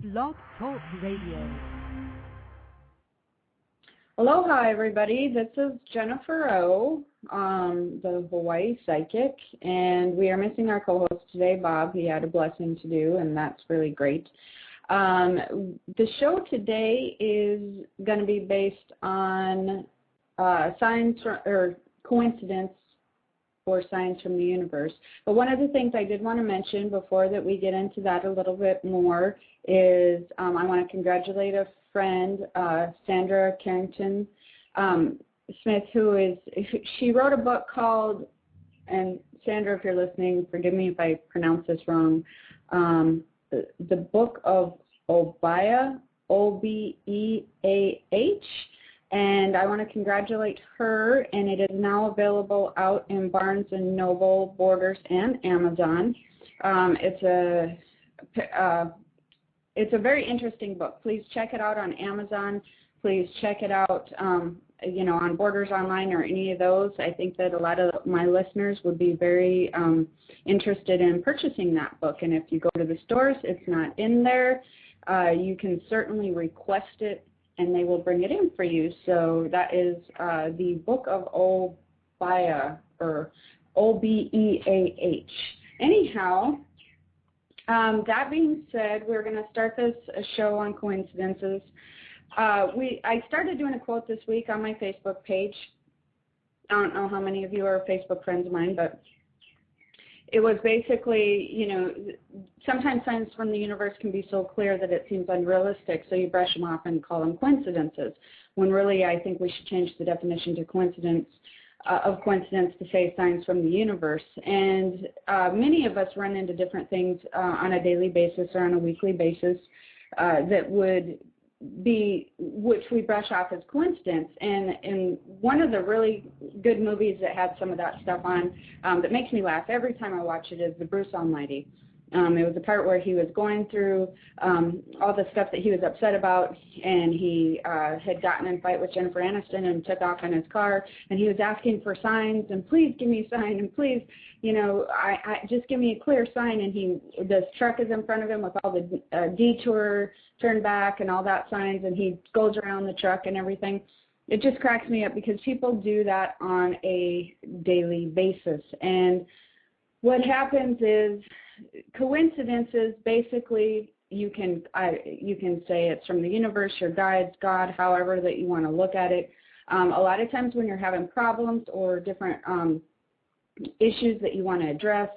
Blog Talk Radio. Aloha, everybody. This is Jennifer O, the Hawaii Psychic, and we are missing our co-host today, Bob. He had a blessing to do, and that's really great. The show today is going to be based on signs or coincidence or signs from the universe. But one of the things I did want to mention before that we get into that a little bit more is I want to congratulate a friend, Sandra Carrington Smith, she wrote a book called, and Sandra, if you're listening, forgive me if I pronounce this wrong, the Book of Obeah, O-B-E-A-H, and I want to congratulate her, and it is now available out in Barnes & Noble, Borders, and Amazon. It's a very interesting book. Please check it out on Amazon. Please check it out, on Borders Online or any of those. I think that a lot of my listeners would be very interested in purchasing that book. And if you go to the stores, it's not in there. You can certainly request it, and they will bring it in for you. So that is the Book of Obeah, or O-B-E-A-H. Anyhow, that being said, we're going to start this show on coincidences. I started doing a quote this week on my Facebook page. I don't know how many of you are Facebook friends of mine, but it was basically, sometimes signs from the universe can be so clear that it seems unrealistic, so you brush them off and call them coincidences, when really I think we should change the definition to coincidence to say signs from the universe. And many of us run into different things on a daily basis or on a weekly basis that would be, which we brush off as coincidence. And one of the really good movies that had some of that stuff on that makes me laugh every time I watch it is The Bruce Almighty. It was a part where he was going through all the stuff that he was upset about, and he had gotten in a fight with Jennifer Aniston and took off in his car, and he was asking for signs, and please give me a sign, and please, I just give me a clear sign, and this truck is in front of him with all the detour, turn back, and all that signs, and he goes around the truck and everything. It just cracks me up because people do that on a daily basis, and what happens is coincidences, basically, you can say it's from the universe, your guides, God, however that you want to look at it. A lot of times when you're having problems or different issues that you want to address,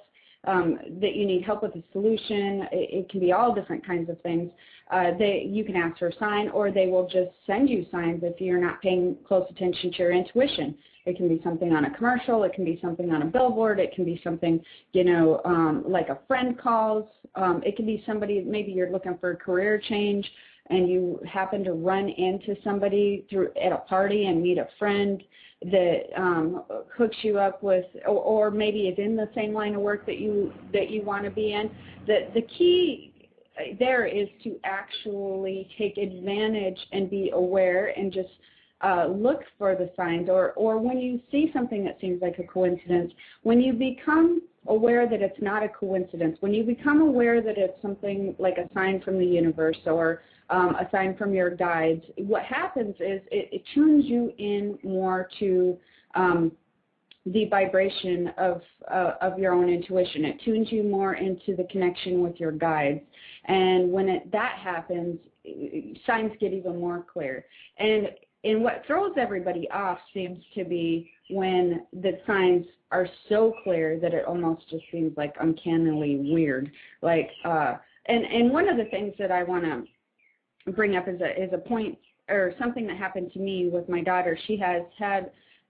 that you need help with a solution, it can be all different kinds of things. You can ask for a sign, or they will just send you signs if you're not paying close attention to your intuition. It can be something on a commercial. It can be something on a billboard. It can be something, like a friend calls. It can be somebody, maybe you're looking for a career change and you happen to run into somebody at a party and meet a friend that hooks you up with, or maybe is in the same line of work that you want to be in. The key there is to actually take advantage and be aware and just look for the signs, or when you see something that seems like a coincidence, when you become aware that it's not a coincidence, when you become aware that it's something like a sign from the universe or a sign from your guides, what happens is it tunes you in more to the vibration of your own intuition. It tunes you more into the connection with your guides. And when that happens, signs get even more clear. And what throws everybody off seems to be when the signs are so clear that it almost just seems like uncannily weird. And one of the things that I want to bring up is a point or something that happened to me with my daughter. She has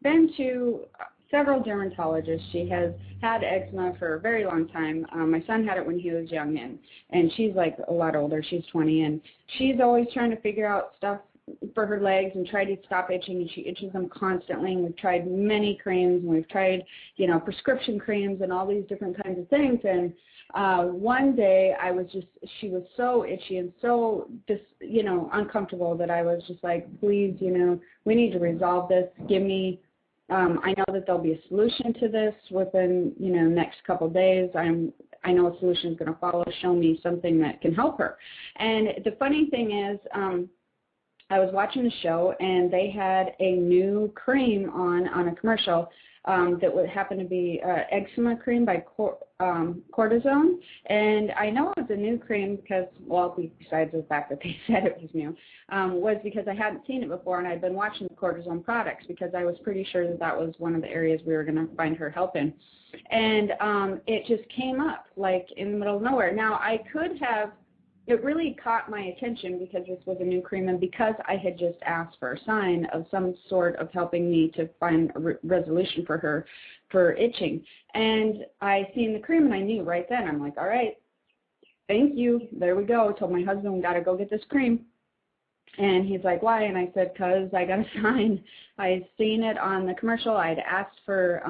been to several dermatologists. She has had eczema for a very long time. My son had it when he was young, and she's like a lot older. She's 20, and she's always trying to figure out stuff for her legs and try to stop itching, and she itches them constantly. And we've tried many creams, and we've tried, prescription creams and all these different kinds of things. And one day she was so itchy and so uncomfortable that I was just like, please, we need to resolve this. Give me I know that there'll be a solution to this within, next couple of days. I know a solution is going to follow, show me something that can help her. And the funny thing is, I was watching the show, and they had a new cream on a commercial that would happen to be eczema cream by Cortisone. And I know it was a new cream because, well, besides the fact that they said it was new, was because I hadn't seen it before, and I'd been watching the Cortisone products because I was pretty sure that that was one of the areas we were going to find her help in. And it just came up, like, in the middle of nowhere. Now, I could have, it really caught my attention because this was a new cream and because I had just asked for a sign of some sort of helping me to find a resolution for her for itching. And I seen the cream and I knew right then, I'm like, all right, thank you. There we go. I told my husband, we got to go get this cream. And he's like, why? And I said, because I got a sign. I had seen it on the commercial. I had asked for,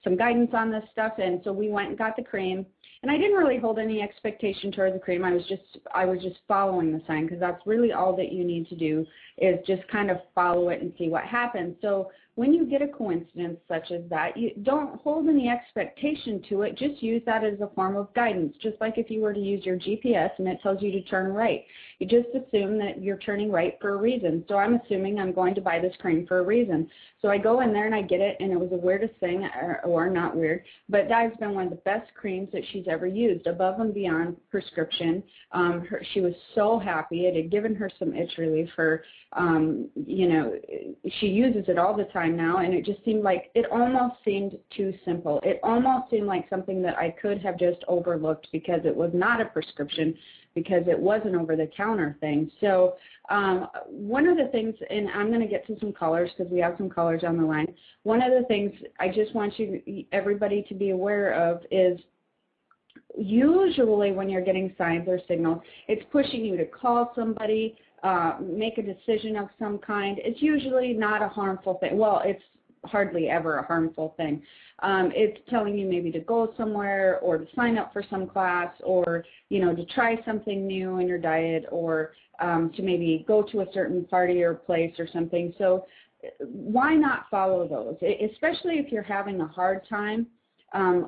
some guidance on this stuff. And so we went and got the cream. And I didn't really hold any expectation toward the cream. I was just following the sign because that's really all that you need to do is just kind of follow it and see what happens. So when you get a coincidence such as that, you don't hold any expectation to it. Just use that as a form of guidance, just like if you were to use your GPS and it tells you to turn right. You just assume that you're turning right for a reason. So I'm assuming I'm going to buy this cream for a reason. So I go in there and I get it, and it was the weirdest thing, or not weird, but that has been one of the best creams that she's ever used, above and beyond prescription. She was so happy. It had given her some itch relief. She uses it all the time now, and it just seemed like, it almost seemed too simple. It almost seemed like something that I could have just overlooked because it was not a prescription, because it was an over-the-counter thing. So one of the things, and I'm going to get to some callers because we have some callers on the line. One of the things I just want everybody to be aware of is usually when you're getting signs or signals, it's pushing you to call somebody, make a decision of some kind. It's usually not a harmful thing. Well, it's hardly ever a harmful thing. It's telling you maybe to go somewhere or to sign up for some class or, to try something new in your diet or to maybe go to a certain party or place or something. So why not follow those, especially if you're having a hard time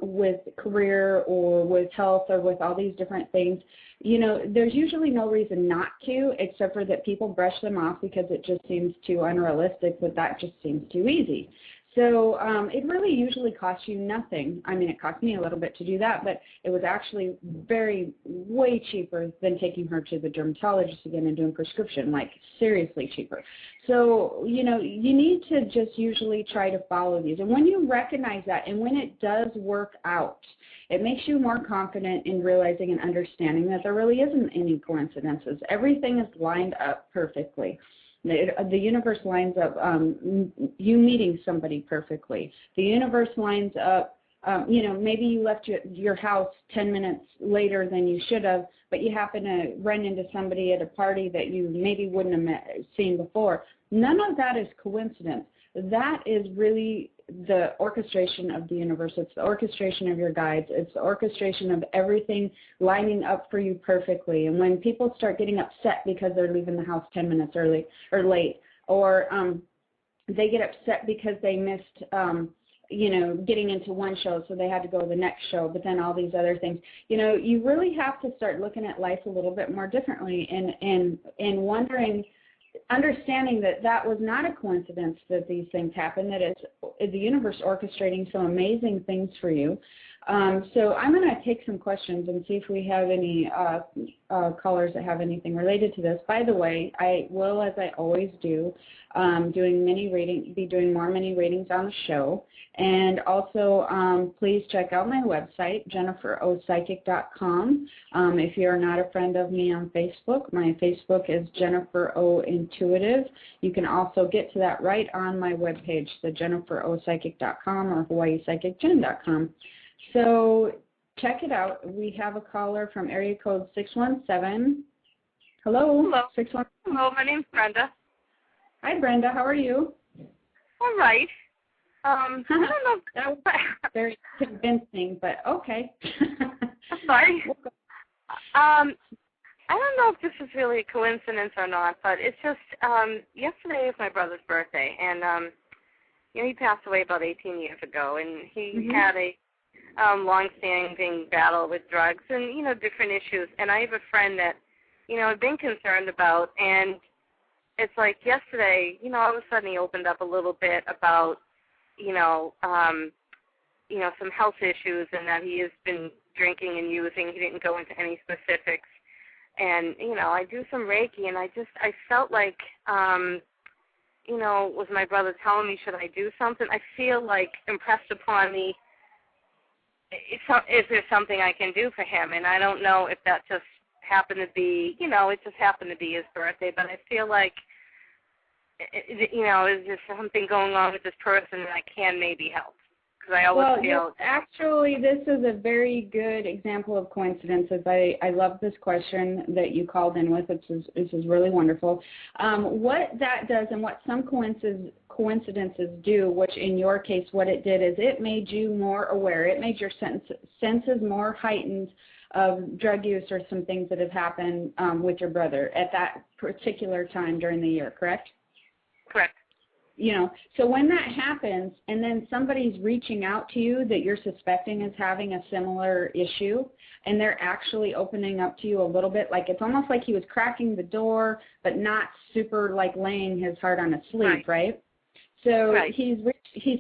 with career or with health or with all these different things. There's usually no reason not to, except for that people brush them off because it just seems too unrealistic, but that just seems too easy. So it really usually costs you nothing. I mean, it cost me a little bit to do that, but it was actually way cheaper than taking her to the dermatologist again and doing prescription, like seriously cheaper. So, you need to just usually try to follow these. And when you recognize that and when it does work out, it makes you more confident in realizing and understanding that there really isn't any coincidences. Everything is lined up perfectly. The universe lines up you meeting somebody perfectly. The universe lines up, maybe you left your house 10 minutes later than you should have, but you happen to run into somebody at a party that you maybe wouldn't have seen before. None of that is coincidence. That is really the orchestration of the universe. It's the orchestration of your guides. It's the orchestration of everything lining up for you perfectly. And when people start getting upset because they're leaving the house 10 minutes early or late, or they get upset because they missed, getting into one show, so they had to go to the next show, but then all these other things, you really have to start looking at life a little bit more differently and wondering, understanding that was not a coincidence that these things happen, that it's the universe orchestrating some amazing things for you. So I'm going to take some questions and see if we have any callers that have anything related to this. By the way, I will, as I always do, be doing more mini readings on the show. And also, please check out my website, JenniferOPsychic.com. If you're not a friend of me on Facebook, my Facebook is Jennifer O Intuitive. You can also get to that right on my webpage, the JenniferOPsychic.com or HawaiiPsychicJen.com. So check it out. We have a caller from area code 617. Hello. Hello. 617. Hello, my name's Brenda. Hi, Brenda. How are you? All right. I don't know. That was very convincing, but okay. I'm sorry. I don't know if this is really a coincidence or not, but it's just yesterday was my brother's birthday, and he passed away about 18 years ago, and he had a long-standing battle with drugs and, different issues. And I have a friend that, I've been concerned about, and it's like yesterday, all of a sudden he opened up a little bit about, some health issues and that he has been drinking and using. He didn't go into any specifics. And, I do some Reiki, and I felt like, was my brother telling me, should I do something? I feel like impressed upon me, is there something I can do for him? And I don't know if that just happened to be, it just happened to be his birthday, but I feel like, is there something going on with this person that I can maybe help? Because I always feel... Actually, this is a very good example of coincidences. I love this question that you called in with. This is really wonderful. What that does and what some coincidences do, which in your case what it did is it made you more aware. It made your senses more heightened of drug use or some things that have happened with your brother at that particular time during the year, correct? Correct. So when that happens and then somebody's reaching out to you that you're suspecting is having a similar issue and they're actually opening up to you a little bit, like it's almost like he was cracking the door but not super like laying his heart on a sleeve, right? So he's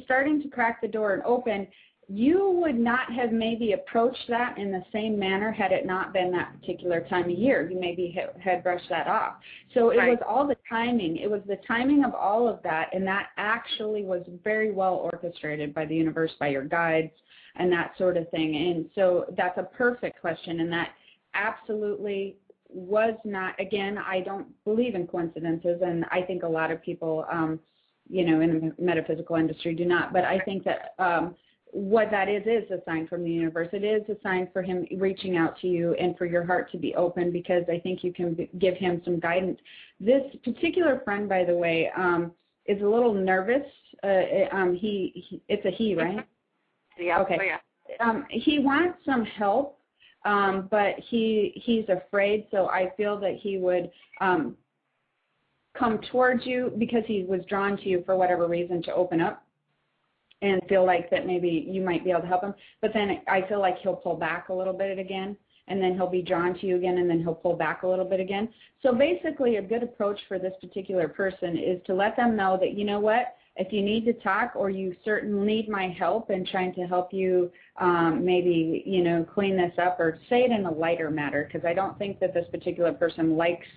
starting to crack the door and open. You would not have maybe approached that in the same manner had it not been that particular time of year. You maybe had brushed that off. So it was all the timing. It was the timing of all of that, and that actually was very well orchestrated by the universe, by your guides, and that sort of thing. And so that's a perfect question, and that absolutely was not, again, I don't believe in coincidences, and I think a lot of people, in the metaphysical industry do not, but I think that what that is a sign from the universe. It is a sign for him reaching out to you and for your heart to be open, because I think you can give him some guidance. This particular friend, by the way, is a little nervous. It's a he, right? Yeah. Okay. Oh, yeah. He wants some help, but he's afraid. So I feel that he would come towards you because he was drawn to you for whatever reason to open up and feel like that maybe you might be able to help him. But then I feel like he'll pull back a little bit again, and then he'll be drawn to you again, and then he'll pull back a little bit again. So basically a good approach for this particular person is to let them know that, you know what, if you need to talk or you certainly need my help in trying to help you maybe, clean this up, or say it in a lighter matter, because I don't think that this particular person likes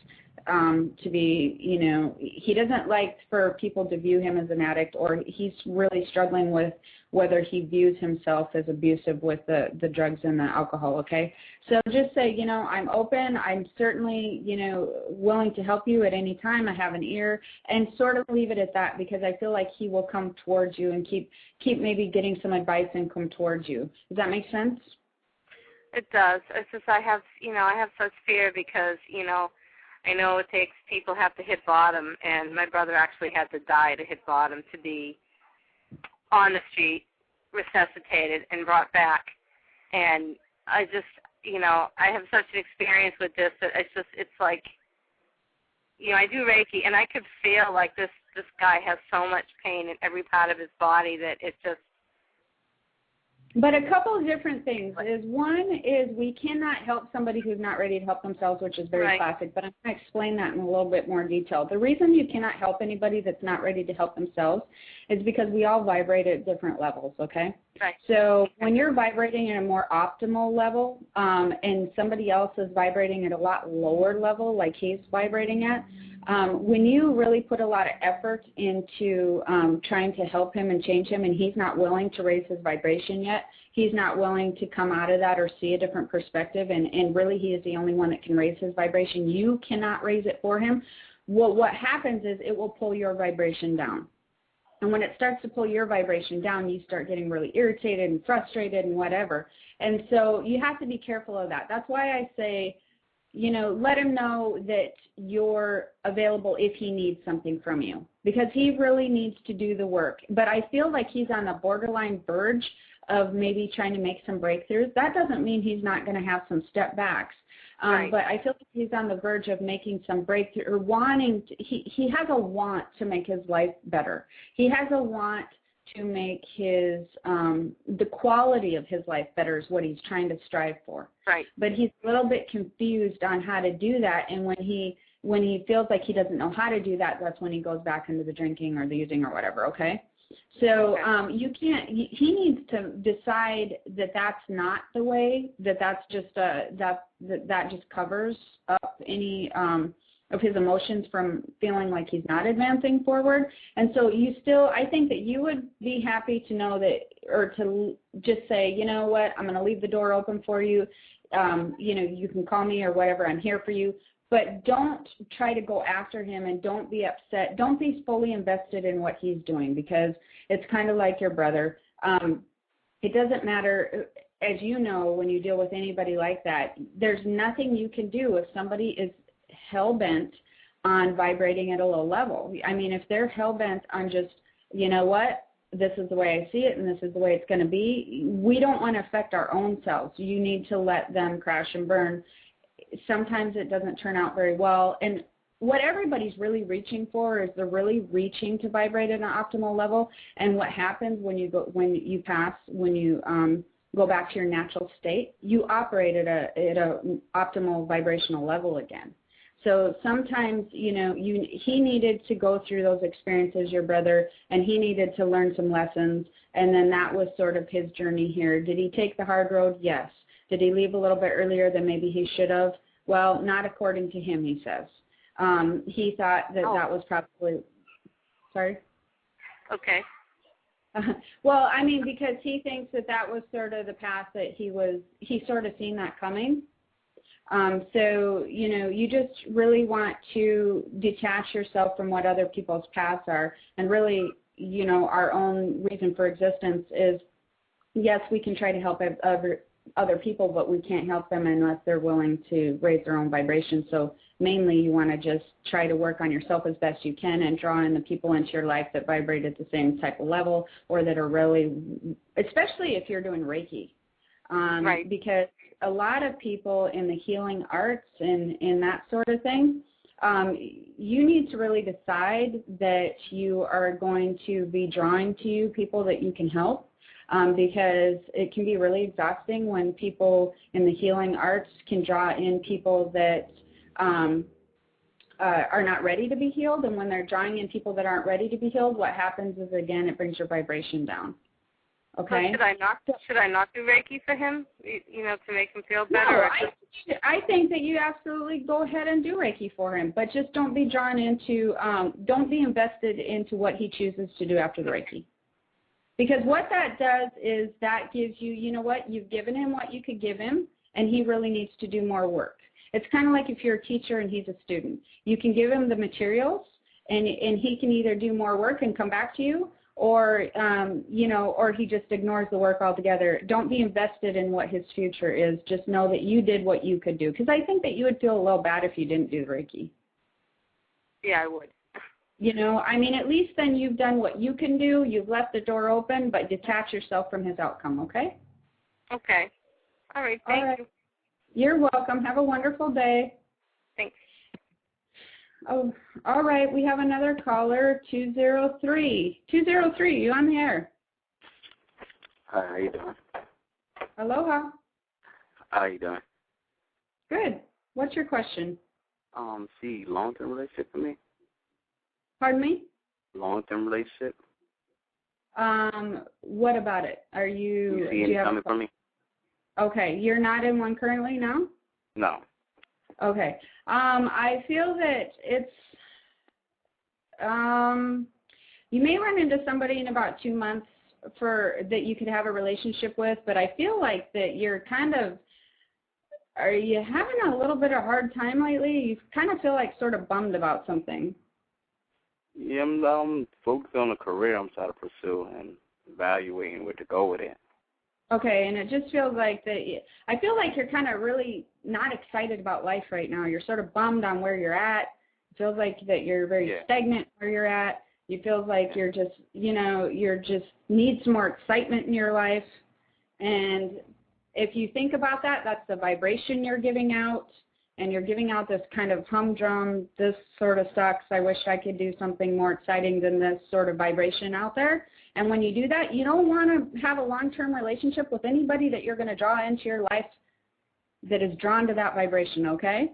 to be, he doesn't like for people to view him as an addict, or he's really struggling with whether he views himself as abusive with the drugs and the alcohol, okay? So just say, I'm open, I'm certainly, willing to help you at any time, I have an ear, and sort of leave it at that, because I feel like he will come towards you and keep maybe getting some advice and come towards you. Does that make sense? It does. It's just I have such fear because, I know people have to hit bottom, and my brother actually had to die to hit bottom, to be on the street, resuscitated, and brought back. And I just, I have such an experience with this that it's like, I do Reiki, and I could feel like this guy has so much pain in every part of his body that it's just. But a couple of different things is, one is we cannot help somebody who's not ready to help themselves, which is very classic, but I'm going to explain that in a little bit more detail. The reason you cannot help anybody that's not ready to help themselves is because we all vibrate at different levels, okay? Right. So when you're vibrating at a more optimal level and somebody else is vibrating at a lot lower level like he's vibrating at, when you really put a lot of effort into trying to help him and change him, and he's not willing to raise his vibration yet, he's not willing to come out of that or see a different perspective, and really he is the only one that can raise his vibration. You cannot raise it for him. Well, what happens is it will pull your vibration down. And when it starts to pull your vibration down, you start getting really irritated and frustrated and whatever. And so you have to be careful of that. That's why I say, let him know that you're available if he needs something from you, because he really needs to do the work. But I feel like he's on the borderline verge of maybe trying to make some breakthroughs. That doesn't mean he's not going to have some step backs. But I feel like he's on the verge of making some breakthrough, or wanting to, he has a want to make his life better. He has a want to make his the quality of his life better is what he's trying to strive for. Right. But he's a little bit confused on how to do that, and when he feels like he doesn't know how to do that, that's when he goes back into the drinking or the using or whatever. Okay. So you can't. He needs to decide that that's not the way. That's just that just covers up any of his emotions from feeling like he's not advancing forward. And so I think that you would be happy to know that, or to just say, you know what, I'm going to leave the door open for you. You can call me or whatever. I'm here for you. But don't try to go after him, and don't be upset. Don't be fully invested in what he's doing, because it's kind of like your brother. It doesn't matter, as you know, when you deal with anybody like that, there's nothing you can do if somebody is hell-bent on vibrating at a low level. I mean, if they're hell-bent on just, you know what, this is the way I see it and this is the way it's going to be, we don't want to affect our own selves. You need to let them crash and burn. Sometimes it doesn't turn out very well, and what everybody's really reaching for is they're really reaching to vibrate at an optimal level. And what happens when you go back to your natural state, you operate at a optimal vibrational level again. So sometimes, he needed to go through those experiences, your brother, and he needed to learn some lessons, and then that was sort of his journey here. Did he take the hard road? Yes. Did he leave a little bit earlier than maybe he should have? Well, not according to him, he says. He thought that that was probably, sorry? Okay. Well, I mean, because he thinks that was sort of the path that he sort of seen that coming. So, you just really want to detach yourself from what other people's paths are, and really, our own reason for existence is, yes, we can try to help other people, but we can't help them unless they're willing to raise their own vibration. So mainly you want to just try to work on yourself as best you can and draw in the people into your life that vibrate at the same type of level, or that are really, especially if you're doing Reiki. Right. Because a lot of people in the healing arts and that sort of thing, you need to really decide that you are going to be drawing to you people that you can help. Because it can be really exhausting when people in the healing arts can draw in people that are not ready to be healed. And when they're drawing in people that aren't ready to be healed, what happens is, again, it brings your vibration down. Okay? So should I not do Reiki for him, to make him feel better? No, I think that you absolutely go ahead and do Reiki for him, but just don't be drawn into, don't be invested into what he chooses to do after the Reiki. Because what that does is that gives you, you've given him what you could give him, and he really needs to do more work. It's kind of like if you're a teacher and he's a student. You can give him the materials, and he can either do more work and come back to you, or, or he just ignores the work altogether. Don't be invested in what his future is. Just know that you did what you could do. Because I think that you would feel a little bad if you didn't do Reiki. Yeah, I would. At least then you've done what you can do. You've left the door open, but detach yourself from his outcome, okay? Okay. All right. Thank you. You're welcome. Have a wonderful day. Thanks. Oh, all right. We have another caller, 203. 203, you on the air. Hi, how you doing? Aloha. How you doing? Good. What's your question? Long-term relationship for me? Pardon me? Long-term relationship? What about it? You see any coming for me? Okay. You're not in one currently now? No. Okay. I feel that it's, you may run into somebody in about 2 months that you could have a relationship with, but I feel like that you're are you having a little bit of a hard time lately? You kind of feel like sort of bummed about something. Yeah, I'm focused on a career I'm trying to pursue and evaluating where to go with it. Okay, and it just feels like I feel like you're kind of really not excited about life right now. You're sort of bummed on where you're at. It feels like that you're very stagnant where you're at. You feel like you're just, you're just need some more excitement in your life. And if you think about that, that's the vibration you're giving out. and you're giving out this kind of humdrum, this sort of sucks, I wish I could do something more exciting than this sort of vibration out there. And when you do that, you don't want to have a long-term relationship with anybody that you're going to draw into your life that is drawn to that vibration, okay?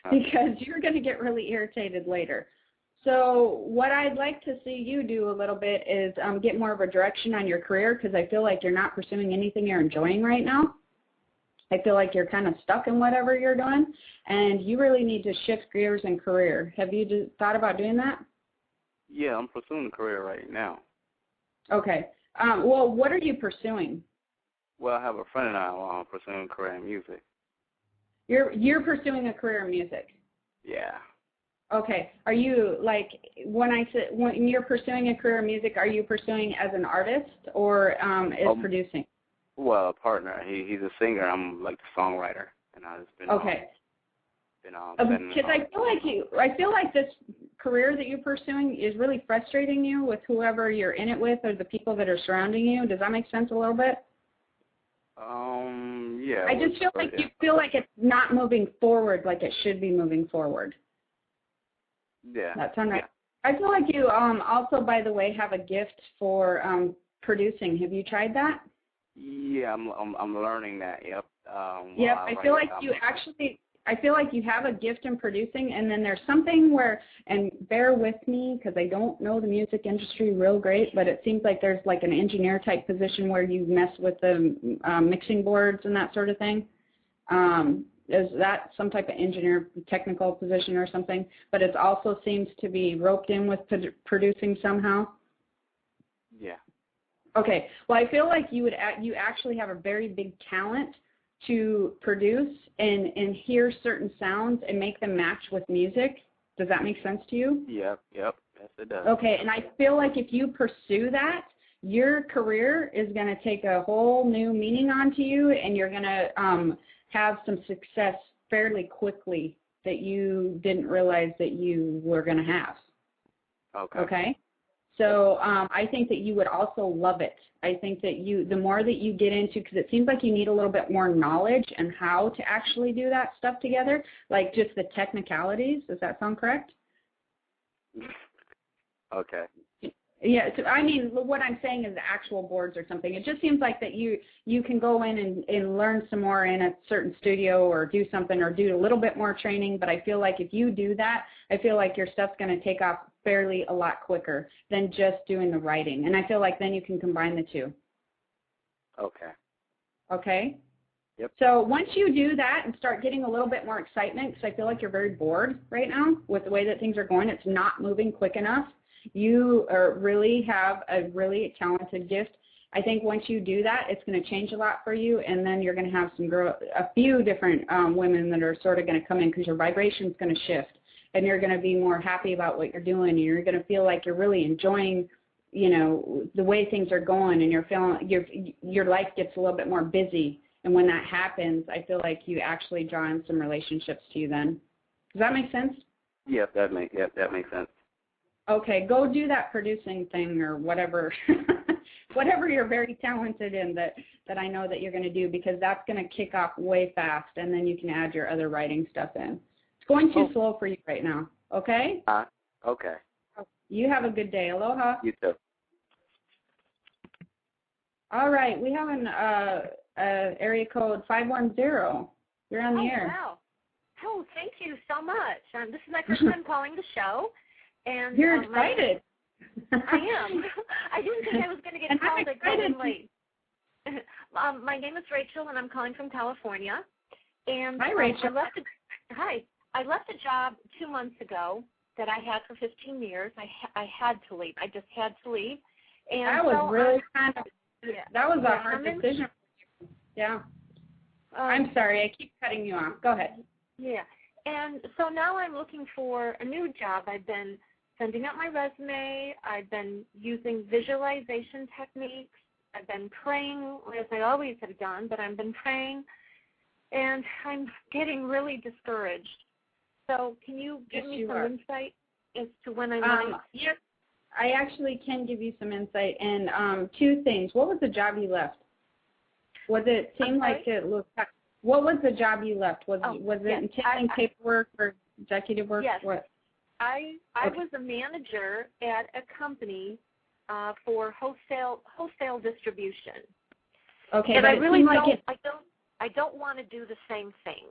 Because you're going to get really irritated later. So what I'd like to see you do a little bit is get more of a direction on your career, because I feel like you're not pursuing anything you're enjoying right now. I feel like you're kind of stuck in whatever you're doing, and you really need to shift gears in career. Have you thought about doing that? Yeah, I'm pursuing a career right now. Okay. Well, what are you pursuing? Well, I have a friend and I pursuing a career in music. You're pursuing a career in music? Yeah. Okay. Are you, like, when you're pursuing a career in music, are you pursuing as an artist or producing? Well, a partner. He's a singer. I'm like the songwriter, and I've just been okay. Because I feel like this career that you're pursuing is really frustrating you with whoever you're in it with or the people that are surrounding you. Does that make sense a little bit? Yeah. I just feel like you feel like it's not moving forward like it should be moving forward. Yeah. That sounds right. Yeah. I feel like you also, by the way, have a gift for producing. Have you tried that? Yeah, I'm learning that. Yep. Yep. I feel like you have a gift in producing, and then there's something where, and bear with me because I don't know the music industry real great, but it seems like there's like an engineer type position where you mess with the mixing boards and that sort of thing. Is that some type of engineer technical position or something? But it also seems to be roped in with producing somehow. Yeah. Okay. Well, I feel like you actually have a very big talent to produce and hear certain sounds and make them match with music. Does that make sense to you? Yep. Yes, it does. Okay. And I feel like if you pursue that, your career is going to take a whole new meaning onto you, and you're going to have some success fairly quickly that you didn't realize that you were going to have. Okay. Okay? So I think that you would also love it. I think that the more that you get into, because it seems like you need a little bit more knowledge and how to actually do that stuff together, like just the technicalities. Does that sound correct? Okay. Yeah, so, I mean, what I'm saying is the actual boards or something. It just seems like that you can go in and learn some more in a certain studio or do something or do a little bit more training, but I feel like if you do that, I feel like your stuff's going to take off fairly a lot quicker than just doing the writing. And I feel like then you can combine the two. Okay. Okay? Yep. So once you do that and start getting a little bit more excitement, because I feel like you're very bored right now with the way that things are going, it's not moving quick enough. You really have a really talented gift. I think once you do that, it's going to change a lot for you, and then you're going to have a few different women that are sort of going to come in because your vibration's going to shift, and you're going to be more happy about what you're doing, and you're going to feel like you're really enjoying, the way things are going, and you're feeling your life gets a little bit more busy. And when that happens, I feel like you actually draw in some relationships to you then. Does that make sense? Yep, that makes sense. Okay, go do that producing thing or whatever, whatever you're very talented in that I know that you're going to do, because that's going to kick off way fast, and then you can add your other writing stuff in. It's going too slow for you right now, okay? Okay. You have a good day. Aloha. You too. All right, we have an area code 510. You're on the air. Wow. Oh, thank you so much. This is my first time calling the show. And you're excited. I am. I didn't think I was going to get called again late. My name is Rachel, and I'm calling from California. And hi, Rachel. I left a job 2 months ago that I had for 15 years. I had to leave. I just had to leave. And that was really that was a hard decision. Yeah. I'm sorry. I keep cutting you off. Go ahead. Yeah. And so now I'm looking for a new job. I've been sending out my resume. I've been using visualization techniques. I've been praying, as I always have done, but I've been praying, and I'm getting really discouraged. So can you give me some insight as to when I might? Yes, I actually can give you some insight. And two things. What was the job you left? Was it seem like it looked What was the job you left? Was it yes. entailing paperwork or executive work? Yes. What? I was a manager at a company for wholesale distribution. Okay, and but I it really seemed like I don't want to do the same thing.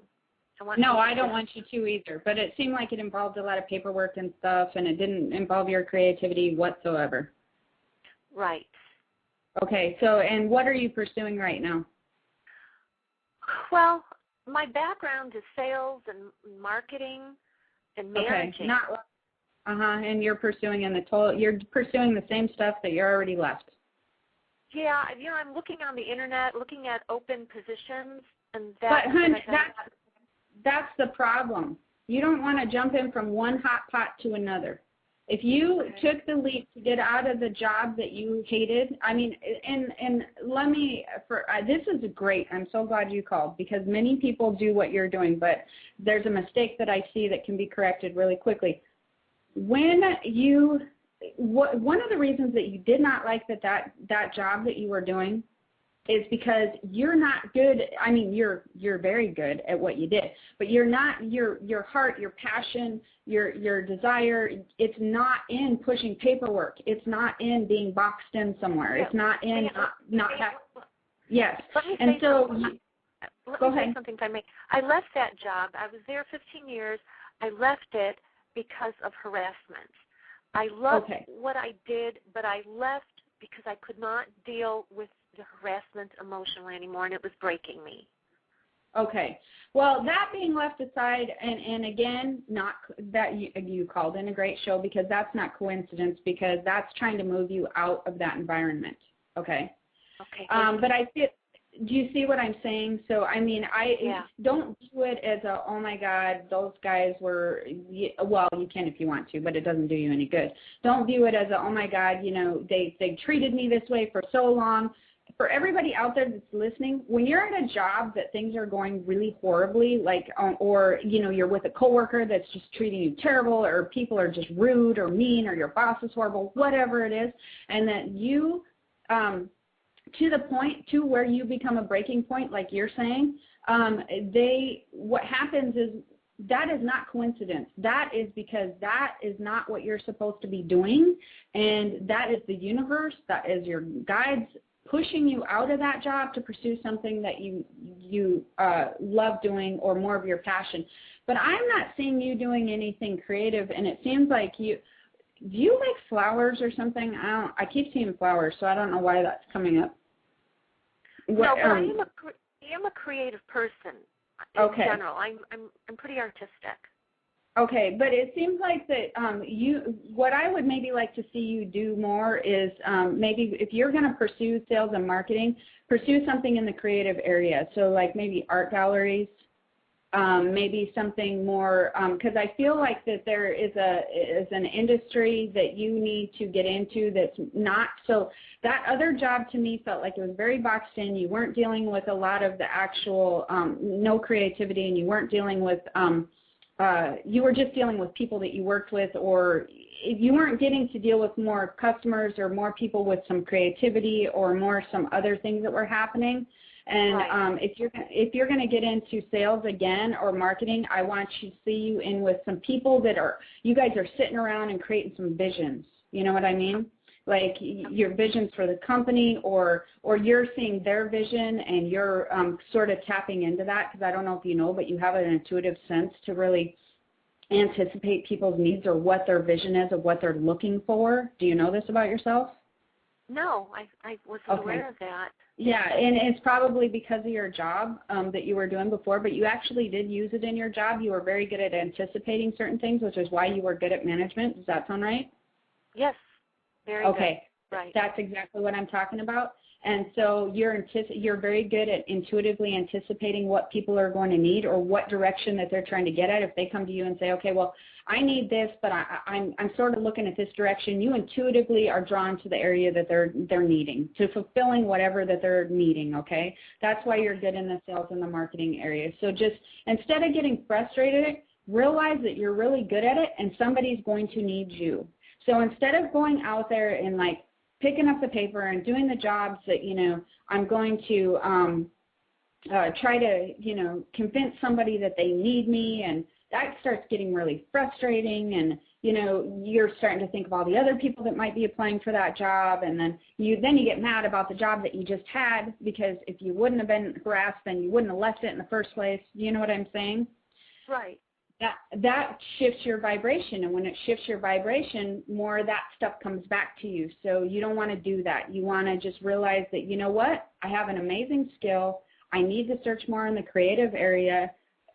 I don't want you to either. But it seemed like it involved a lot of paperwork and stuff, and it didn't involve your creativity whatsoever. Right. Okay, so and what are you pursuing right now? Well, my background is sales and marketing and managing. Okay, and you're pursuing you're pursuing the same stuff that you're already left. Yeah, I'm looking on the internet, looking at open positions, and that's the problem. You don't want to jump in from one hot pot to another. If you took the leap to get out of the job that you hated, I mean, and let me, this is great. I'm so glad you called because many people do what you're doing, but there's a mistake that I see that can be corrected really quickly. One of the reasons that you did not like that job that you were doing is because you're not good. I mean, you're very good at what you did, but you're not your heart, your passion, your desire. It's not in pushing paperwork. It's not in being boxed in somewhere. It's not in not having. Yes. And so, let me say something if I may. I left that job. I was there 15 years. I left it because of harassment. I loved what I did, but I left because I could not deal with the harassment emotionally anymore, and it was breaking me. Okay. Well, that being left aside, and again, not that you called in a great show because that's not coincidence because that's trying to move you out of that environment. Okay. Okay. But I feel. Do you see what I'm saying? So, I mean, don't view it as oh my God, those guys were, well, you can if you want to, but it doesn't do you any good. Don't view it as oh my God, they treated me this way for so long. For everybody out there that's listening, when you're at a job that things are going really horribly, like, or, you're with a coworker that's just treating you terrible, or people are just rude or mean, or your boss is horrible, whatever it is, and that you, to the point to where you become a breaking point, like you're saying, what happens is that is not coincidence. That is because that is not what you're supposed to be doing, and that is the universe, that is your guides pushing you out of that job to pursue something that you love doing or more of your passion. But I'm not seeing you doing anything creative, and it seems like do you like flowers or something? I keep seeing flowers, so I don't know why that's coming up. No, but I am a creative person in general. I'm pretty artistic. Okay, but it seems like that what I would maybe like to see you do more is maybe if you're going to pursue sales and marketing, pursue something in the creative area. So like maybe art galleries, maybe something more, because I feel like that there is an industry that you need to get into that's not, so that other job to me felt like it was very boxed in. You weren't dealing with a lot of the actual, no creativity, and you weren't dealing with, you were just dealing with people that you worked with, or you weren't getting to deal with more customers or more people with some creativity or more some other things that were happening. And if you're going to get into sales again or marketing, I want to see you in with some people that you guys are sitting around and creating some visions. You know what I mean? Like your visions for the company, or you're seeing their vision and you're sort of tapping into that, because I don't know if you know, but you have an intuitive sense to really anticipate people's needs or what their vision is of what they're looking for. Do you know this about yourself? No, I wasn't aware of that. Yeah, and it's probably because of your job that you were doing before, but you actually did use it in your job. You were very good at anticipating certain things, which is why you were good at management. Does that sound right? Yes, very good. Right. That's exactly what I'm talking about. And so you're very good at intuitively anticipating what people are going to need or what direction that they're trying to get at. If they come to you and say, okay, well, I need this, but I'm sort of looking at this direction, you intuitively are drawn to the area that they're needing, to fulfilling whatever that they're needing, okay? That's why you're good in the sales and the marketing area. So just instead of getting frustrated, realize that you're really good at it and somebody's going to need you. So instead of going out there and like picking up the paper and doing the jobs that, I'm going to try to, convince somebody that they need me, and that starts getting really frustrating. And, you're starting to think of all the other people that might be applying for that job, and then you get mad about the job that you just had, because if you wouldn't have been harassed, then you wouldn't have left it in the first place. You know what I'm saying? Right. That shifts your vibration, and when it shifts your vibration, more of that stuff comes back to you. So you don't want to do that. You want to just realize that, you know what, I have an amazing skill. I need to search more in the creative area.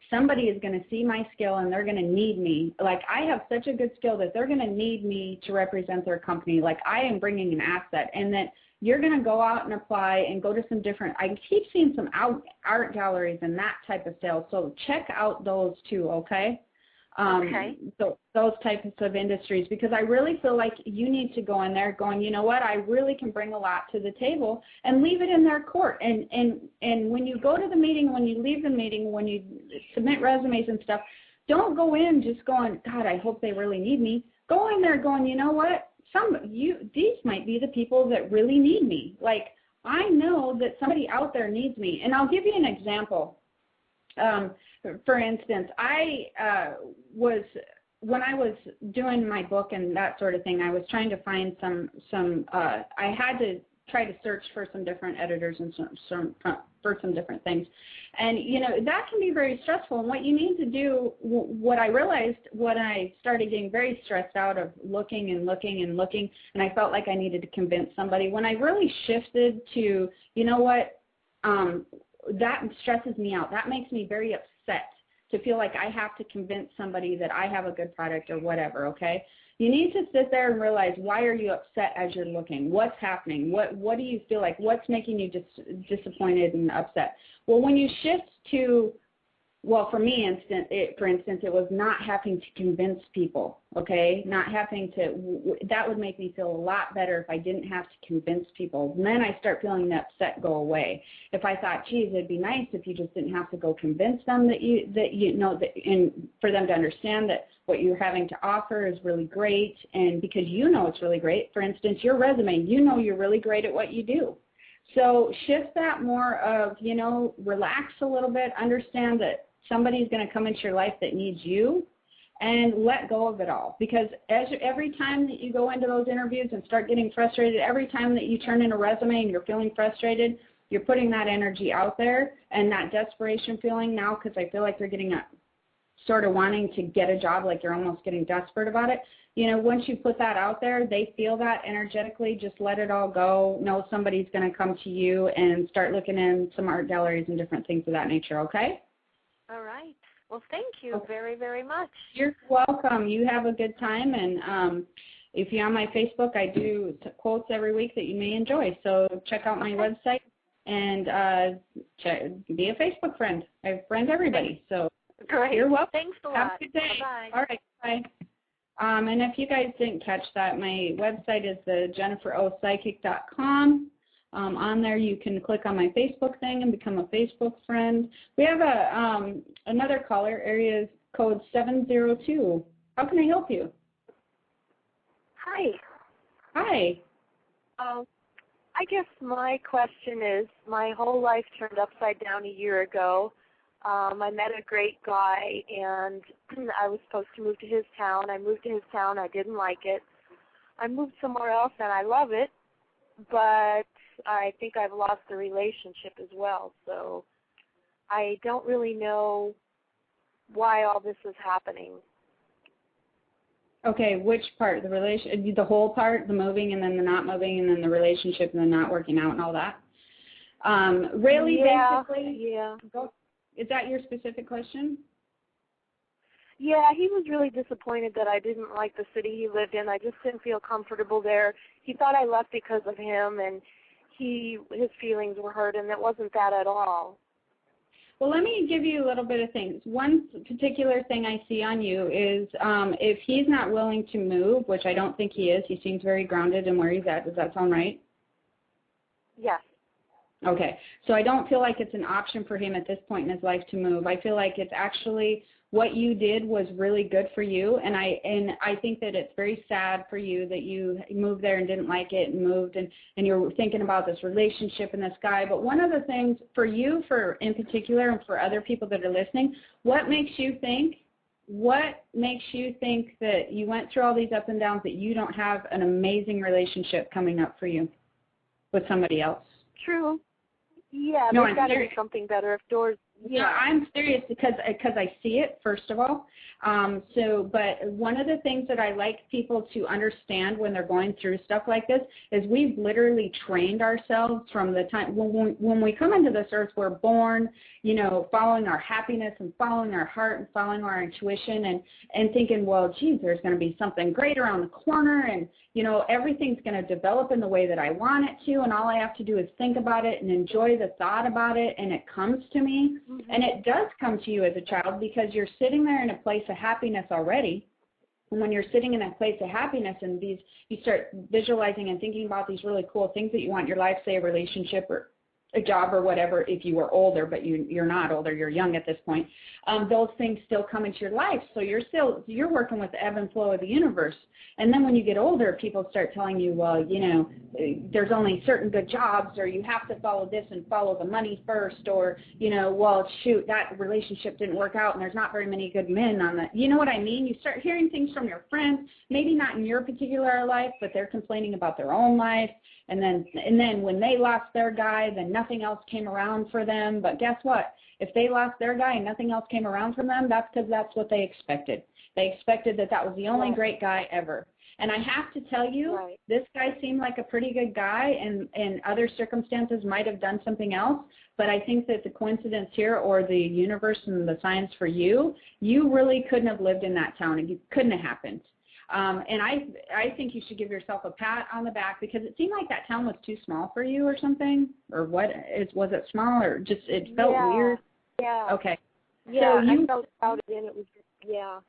Somebody is going to see my skill, and they're going to need me. Like, I have such a good skill that they're going to need me to represent their company. Like, I am bringing an asset, and that you're going to go out and apply and go to some different, I keep seeing some art galleries and that type of sales. So check out those too, okay? Okay. So those types of industries, because I really feel like you need to go in there going, you know what, I really can bring a lot to the table, and leave it in their court. And when you go to the meeting, when you leave the meeting, when you submit resumes and stuff, don't go in just going, God, I hope they really need me. Go in there going, you know what, these might be the people that really need me. Like, I know that somebody out there needs me. And I'll give you an example. For instance, when I was doing my book and that sort of thing, I was trying to find I had to try to search for some different editors and for some different things. And, that can be very stressful. And what you need to do, what I realized when I started getting very stressed out of looking and looking and looking, and I felt like I needed to convince somebody, when I really shifted to, you know what, that stresses me out. That makes me very upset to feel like I have to convince somebody that I have a good product or whatever, okay? You need to sit there and realize, why are you upset as you're looking? What's happening? What do you feel like? What's making you disappointed and upset? Well, when you shift to, well, for me, for instance, it was not having to convince people, okay? Not having to, that would make me feel a lot better if I didn't have to convince people. And then I start feeling the upset go away. If I thought, geez, it'd be nice if you just didn't have to go convince them and for them to understand that what you're having to offer is really great, and because it's really great. For instance, your resume, you're really great at what you do. So shift that more of, relax a little bit, understand that somebody's going to come into your life that needs you, and let go of it all. Because every time that you go into those interviews and start getting frustrated, every time that you turn in a resume and you're feeling frustrated, you're putting that energy out there, and that desperation feeling now, because I feel like you're getting sort of wanting to get a job, like you're almost getting desperate about it. Once you put that out there, they feel that energetically. Just let it all go. Know somebody's going to come to you, and start looking in some art galleries and different things of that nature, okay? All right. Well, thank you very, very much. You're welcome. You have a good time, and if you're on my Facebook, I do quotes every week that you may enjoy. So check out my website and be a Facebook friend. I friend everybody. So great. You're welcome. Thanks a lot. Have a good day. Bye-bye. All right. Bye. And if you guys didn't catch that, my website is the JenniferOPsychic.com. On there, you can click on my Facebook thing and become a Facebook friend. We have another caller. Area code 702. How can I help you? Hi. Hi. I guess my question is, my whole life turned upside down a year ago. I met a great guy, and I was supposed to move to his town. I moved to his town. I didn't like it. I moved somewhere else, and I love it, but I think I've lost the relationship as well. So I don't really know why all this is happening. Okay, which part? The whole part, the moving and then the not moving and then the relationship and the not working out and all that? Really, basically? Yeah. Is that your specific question? Yeah, he was really disappointed that I didn't like the city he lived in. I just didn't feel comfortable there. He thought I left because of him, and his feelings were hurt, and it wasn't that at all. Well, let me give you a little bit of things. One particular thing I see on you is if he's not willing to move, which I don't think he is, he seems very grounded in where he's at. Does that sound right? Yes. Okay. So I don't feel like it's an option for him at this point in his life to move. I feel like it's actually what you did was really good for you, and I think that it's very sad for you that you moved there and didn't like it and moved and you're thinking about this relationship and this guy. But one of the things for you, for in particular, and for other people that are listening, what makes you think that you went through all these ups and downs, that you don't have an amazing relationship coming up for you with somebody else? True. Yeah, No, there's got to be something better if doors. Yeah, I'm serious because I see it, first of all. But one of the things that I like people to understand when they're going through stuff like this is we've literally trained ourselves from the time when we come into this earth, we're born, you know, following our happiness and following our heart and following our intuition and thinking, well, geez, there's going to be something great around the corner and, you know, everything's going to develop in the way that I want it to, and all I have to do is think about it and enjoy the thought about it, and it comes to me. Mm-hmm. And it does come to you as a child because you're sitting there in a place of happiness already. And when you're sitting in that place of happiness and you start visualizing and thinking about these really cool things that you want in your life, say a relationship or a job or whatever, if you were older, but you're not older, you're young at this point, those things still come into your life. So you're working with the ebb and flow of the universe. And then when you get older, people start telling you, well, you know, there's only certain good jobs, or you have to follow this and follow the money first, or, you know, well, shoot, that relationship didn't work out and there's not very many good men on that. You know what I mean? You start hearing things from your friends, maybe not in your particular life, but they're complaining about their own life. And then when they lost their guy, then nothing else came around for them. But guess what? If they lost their guy and nothing else came around for them, that's because that's what they expected. They expected that was the only great guy ever. And I have to tell you, this guy seemed like a pretty good guy, and other circumstances might have done something else. But I think that the coincidence here, or the universe and the science for you really couldn't have lived in that town. It couldn't have happened. And I think you should give yourself a pat on the back, because it seemed like that town was too small for you or something. Or was it small, or just it felt weird? Yeah. Okay. Yeah, so I felt crowded in. It was, yeah.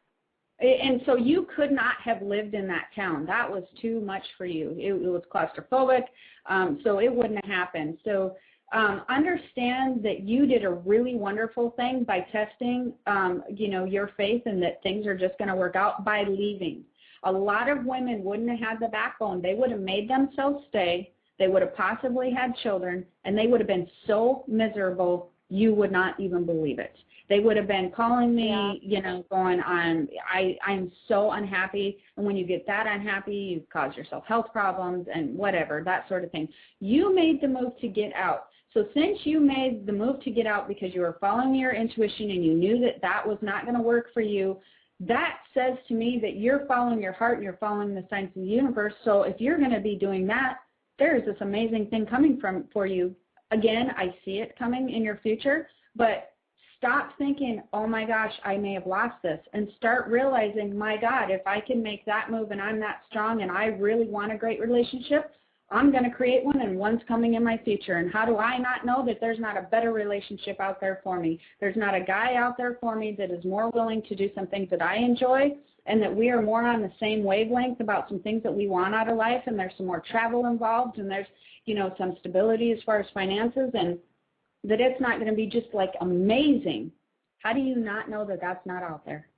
And so you could not have lived in that town. That was too much for you. It was claustrophobic, so it wouldn't have happened. So understand that you did a really wonderful thing by testing, you know, your faith, and that things are just going to work out by leaving. A lot of women wouldn't have had the backbone. They would have made themselves stay. They would have possibly had children, and they would have been so miserable you would not even believe it. They would have been calling me, you know, going on, I'm so unhappy. And when you get that unhappy, you cause yourself health problems and whatever, that sort of thing. You made the move to get out. So since you made the move to get out because you were following your intuition and you knew that that was not going to work for you, that says to me that you're following your heart and you're following the signs of the universe. So if you're going to be doing that, there's this amazing thing coming for you. Again, I see it coming in your future, but stop thinking, oh my gosh, I may have lost this, and start realizing, my God, if I can make that move and I'm that strong and I really want a great relationship, I'm going to create one, and one's coming in my future. And how do I not know that there's not a better relationship out there for me? There's not a guy out there for me that is more willing to do some things that I enjoy, and that we are more on the same wavelength about some things that we want out of life, and there's some more travel involved, and there's, you know, some stability as far as finances, and that it's not going to be just like amazing. How do you not know that that's not out there?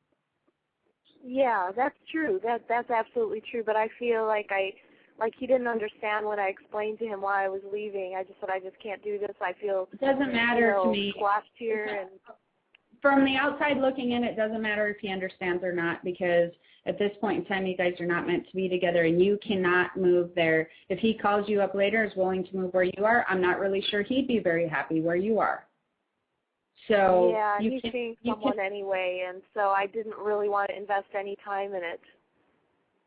Yeah, that's true. That's absolutely true. But I feel like he didn't understand when I explained to him why I was leaving. I just said, I just can't do this. I feel it doesn't matter to me. Squashed here. And from the outside looking in, it doesn't matter if he understands or not, because at this point in time, you guys are not meant to be together, and you cannot move there. If he calls you up later, is willing to move where you are, I'm not really sure he'd be very happy where you are. So yeah, he's seeing someone anyway, and so I didn't really want to invest any time in it.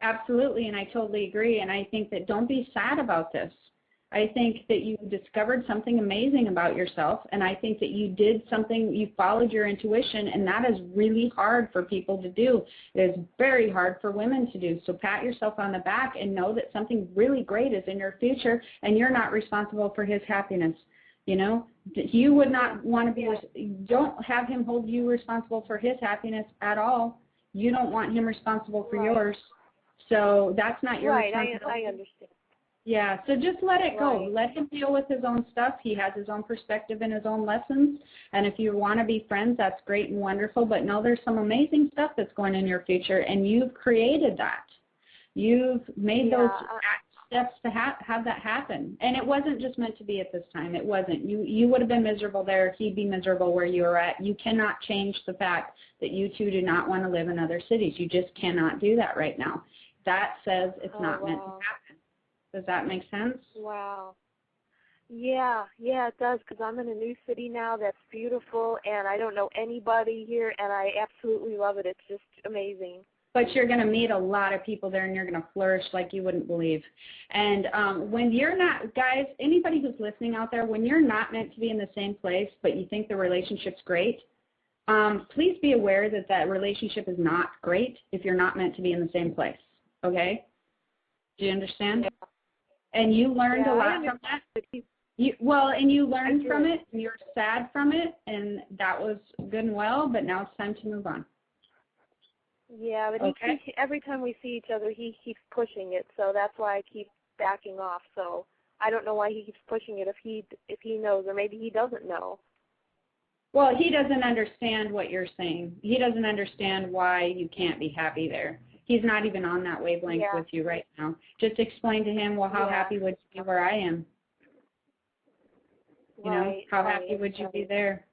Absolutely, and I totally agree, and I think that don't be sad about this. I think that you discovered something amazing about yourself, and I think that you did something, you followed your intuition, and that is really hard for people to do. It is very hard for women to do. So pat yourself on the back and know that something really great is in your future, and you're not responsible for his happiness. You know, you would not want to be, don't have him hold you responsible for his happiness at all. You don't want him responsible for yours. So that's not your responsibility. I understand. Yeah, so just let it go. Right. Let him deal with his own stuff. He has his own perspective and his own lessons. And if you want to be friends, that's great and wonderful. But no, there's some amazing stuff that's going in your future, and you've created that. You've made those steps to have that happen. And it wasn't just meant to be at this time. It wasn't. You would have been miserable there. He'd be miserable where you were at. You cannot change the fact that you two do not want to live in other cities. You just cannot do that right now. That says it's not meant to happen. Does that make sense? Wow. Yeah, it does, because I'm in a new city now that's beautiful, and I don't know anybody here, and I absolutely love it. It's just amazing. But you're going to meet a lot of people there, and you're going to flourish like you wouldn't believe. And when you're not, guys, anybody who's listening out there, when you're not meant to be in the same place, but you think the relationship's great, please be aware that that relationship is not great if you're not meant to be in the same place. Okay? Do you understand? Yeah. And you learned a lot from that. You learned from it, and you're sad from it, and that was good and well, but now it's time to move on. Yeah, but every time we see each other, he keeps pushing it, so that's why I keep backing off. So I don't know why he keeps pushing it, if he knows, or maybe he doesn't know. Well, he doesn't understand what you're saying. He doesn't understand why you can't be happy there. He's not even on that wavelength with you right now. Just explain to him, well, how happy would you be where I am? You know, how happy would you be there?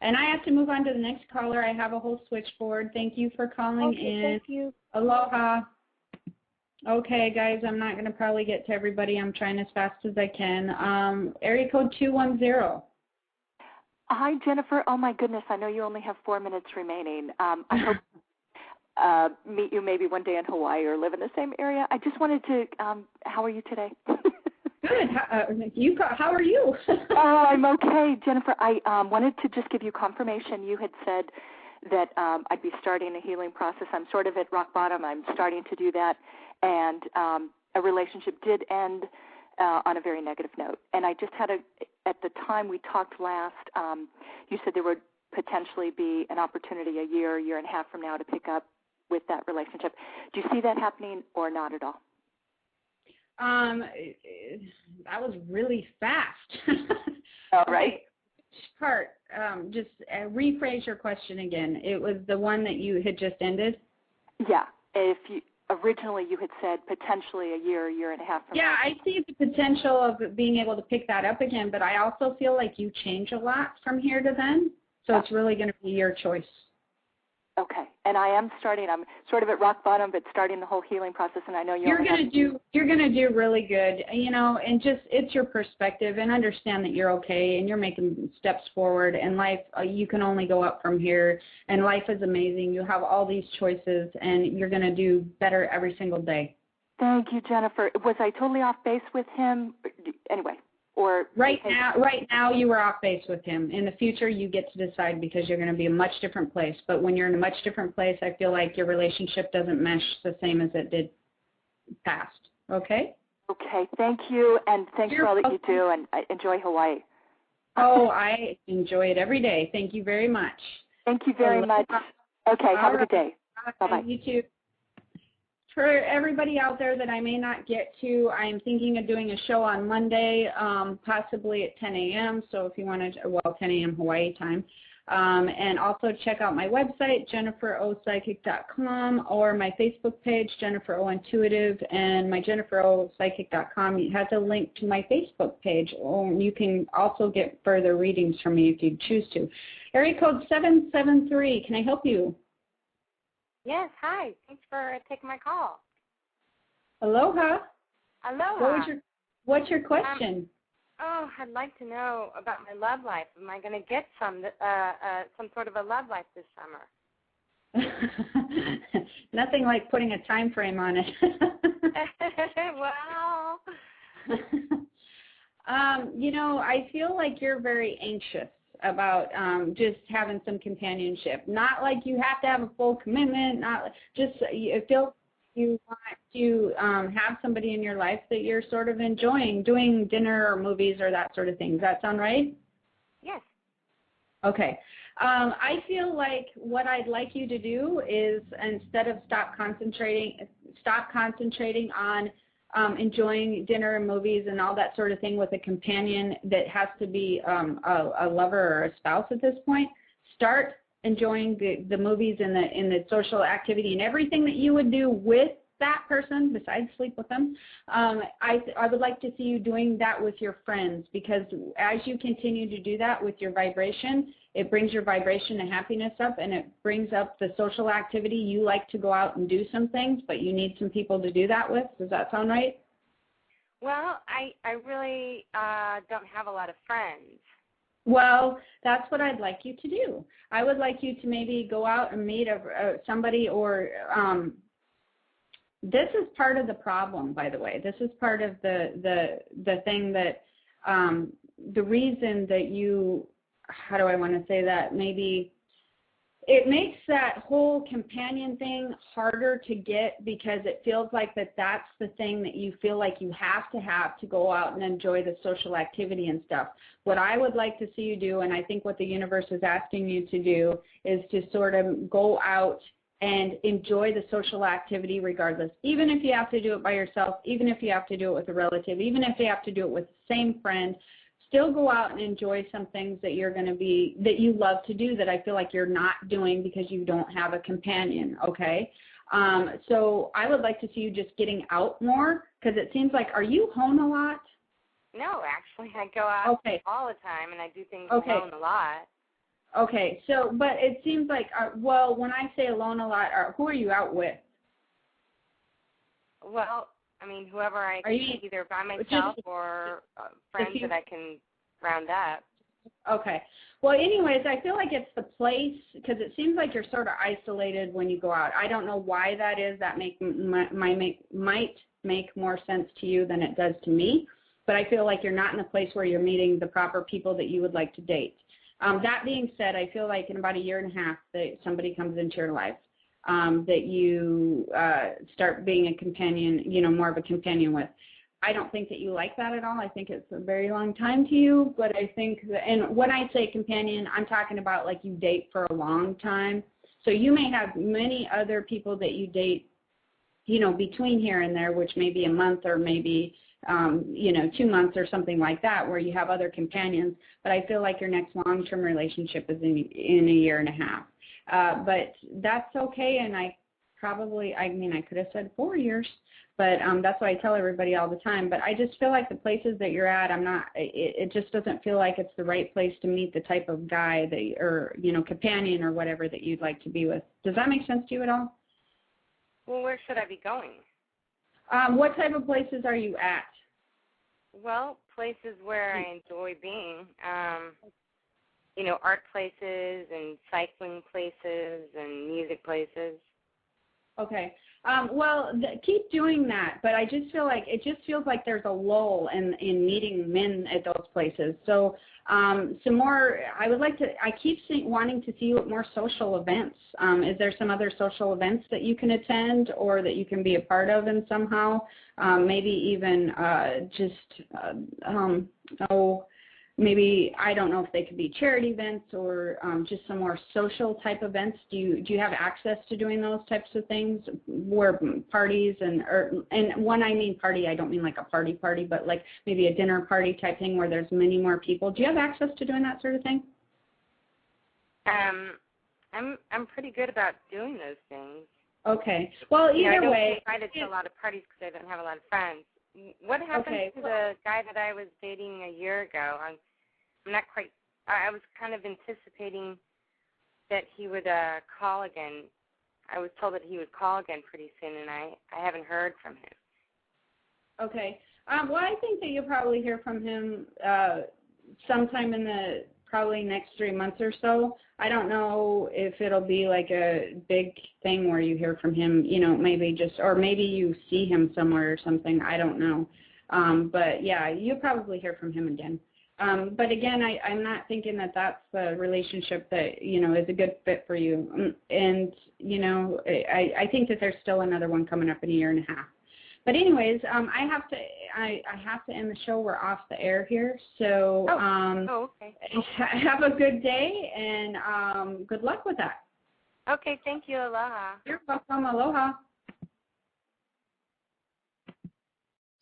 And I have to move on to the next caller. I have a whole switchboard. Thank you for calling in. Thank you. Aloha. Okay, guys, I'm not going to probably get to everybody. I'm trying as fast as I can. Area code 210. Hi, Jennifer. Oh, my goodness. I know you only have 4 minutes remaining. I hope meet you maybe one day in Hawaii or live in the same area. I just wanted to, how are you today? Good. How are you? Oh, I'm okay. Jennifer, I wanted to just give you confirmation. You had said that I'd be starting a healing process. I'm sort of at rock bottom. I'm starting to do that. And a relationship did end on a very negative note. And I just had at the time we talked last, you said there would potentially be an opportunity a year and a half from now to pick up with that relationship. Do you see that happening or not at all? That was really fast. All right. Part, just rephrase your question again. It was the one that you had just ended? Yeah. Originally you had said potentially a year and a half from now. Yeah, I see the potential of being able to pick that up again, but I also feel like you change a lot from here to then, so it's really going to be your choice. Okay, and I'm sort of at rock bottom, but starting the whole healing process, and I know you're going to do really good, you know, and just, it's your perspective, and understand that you're okay, and you're making steps forward, and life, you can only go up from here, and life is amazing. You have all these choices, and you're going to do better every single day. Thank you, Jennifer. Was I totally off base with him? Anyway. Or right now you were off base with him. In the future, you get to decide, because you're going to be a much different place. But when you're in a much different place, I feel like your relationship doesn't mesh the same as it did past. Okay? Okay. Thank you, and thanks for all that you do, and I enjoy Hawaii. Oh, I enjoy it every day. Thank you very much. Thank you very much. Okay. Have a good day. Bye-bye. You too. For everybody out there that I may not get to, I am thinking of doing a show on Monday, possibly at 10 a.m., so if you want to, 10 a.m. Hawaii time. And also check out my website, JenniferOPsychic.com, or my Facebook page, Jennifer O Intuitive, and my JenniferOPsychic.com has a link to my Facebook page. You can also get further readings from me if you choose to. Area code 773, can I help you? Yes, hi. Thanks for taking my call. Aloha. Aloha. What's your question? I'd like to know about my love life. Am I going to get some sort of a love life this summer? Nothing like putting a time frame on it. Well. You know, I feel like you're very anxious about just having some companionship. Not like you have to have a full commitment, not just you feel you want to have somebody in your life that you're sort of enjoying, doing dinner or movies or that sort of thing. Does that sound right? Yes. Okay. I feel like what I'd like you to do is, instead of stop concentrating on enjoying dinner and movies and all that sort of thing with a companion that has to be a lover or a spouse at this point, start enjoying the movies and the social activity and everything that you would do with that person besides sleep with them. I would like to see you doing that with your friends, because as you continue to do that with your vibration, it brings your vibration and happiness up, and it brings up the social activity. You like to go out and do some things, but you need some people to do that with. Does that sound right? Well, I really don't have a lot of friends. Well, that's what I'd like you to do. I would like you to maybe go out and meet somebody, or this is part of the problem, by the way. This is part of the thing that the reason that you, how do I want to say that, maybe it makes that whole companion thing harder to get, because it feels like that's the thing that you feel like you have to go out and enjoy the social activity and stuff. What I would like to see you do, and I think what the universe is asking you to do, is to sort of go out and enjoy the social activity regardless, even if you have to do it by yourself, even if you have to do it with a relative, even if you have to do it with the same friend. Still go out and enjoy some things that that you love to do that I feel like you're not doing because you don't have a companion, okay? So I would like to see you just getting out more, because it seems like, are you home a lot? No, actually, I go out all the time, and I do things alone a lot. Okay, so, but it seems like, well, when I say alone a lot, who are you out with? Well, I mean, whoever I can, either by myself or friends that I can round up. Okay. Well, anyways, I feel like it's the place, because it seems like you're sort of isolated when you go out. I don't know why that is. That might make more sense to you than it does to me, but I feel like you're not in a place where you're meeting the proper people that you would like to date. That being said, I feel like in about a year and a half that somebody comes into your life that you start being a companion, more of a companion with. I don't think that you like that at all. I think it's a very long time to you, but I think that, and when I say companion, I'm talking about like you date for a long time. So you may have many other people that you date, between here and there, which may be a month or maybe 2 months or something like that, where you have other companions. But I feel like your next long-term relationship is in a year and a half. But that's okay, and I could have said 4 years, but that's what I tell everybody all the time. But I just feel like the places that you're at, it just doesn't feel like it's the right place to meet the type of guy or companion or whatever that you'd like to be with. Does that make sense to you at all? Well, where should I be going? What type of places are you at? Well, places where I enjoy being. Art places and cycling places and music places. Okay. Well, keep doing that, but I just feel like it just feels like there's a lull in meeting men at those places. So some more, I keep wanting to see you at more social events. Is there some other social events that you can attend or that you can be a part of in somehow? Maybe even maybe, I don't know if they could be charity events or just some more social type events. Do you have access to doing those types of things, where parties and when I mean party, I don't mean like a party, but like maybe a dinner party type thing where there's many more people. Do you have access to doing that sort of thing? I'm pretty good about doing those things. Okay. Well, either way. I don't get invited to a lot of parties because I don't have a lot of friends. What happened to the guy that I was dating a year ago? I'm not quite. I was kind of anticipating that he would call again. I was told that he would call again pretty soon, and I haven't heard from him. Okay. Well, I think that you'll probably hear from him sometime in the probably next 3 months or so. I don't know if it'll be like a big thing where you hear from him, maybe or maybe you see him somewhere or something. I don't know. But yeah, you'll probably hear from him again. But again, I'm not thinking that that's the relationship that, is a good fit for you. And, I think that there's still another one coming up in a year and a half. But anyways, I have to end the show. We're off the air here. So okay. Have a good day, and good luck with that. Okay, thank you. Aloha. You're welcome. Aloha.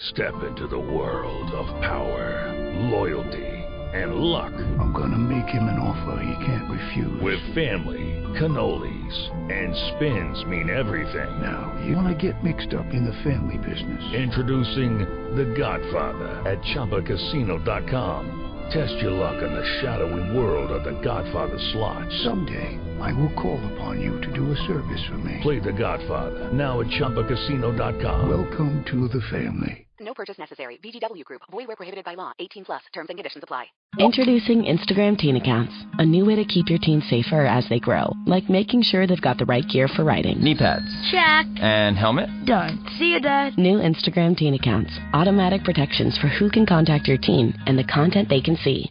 Step into the world of power, loyalty, and luck. I'm gonna make him an offer he can't refuse. With family, cannolis, and spins mean everything. Now, you wanna get mixed up in the family business. Introducing The Godfather at ChumbaCasino.com. Test your luck in the shadowy world of The Godfather slot. Someday, I will call upon you to do a service for me. Play The Godfather now at ChumbaCasino.com. Welcome to the family. No purchase necessary. VGW Group. Void where prohibited by law. 18 plus. Terms and conditions apply. Introducing Instagram Teen Accounts, a new way to keep your teens safer as they grow, like making sure they've got the right gear for riding. Knee pads. Check. And helmet? Done. See you, Dad. New Instagram Teen Accounts. Automatic protections for who can contact your teen and the content they can see.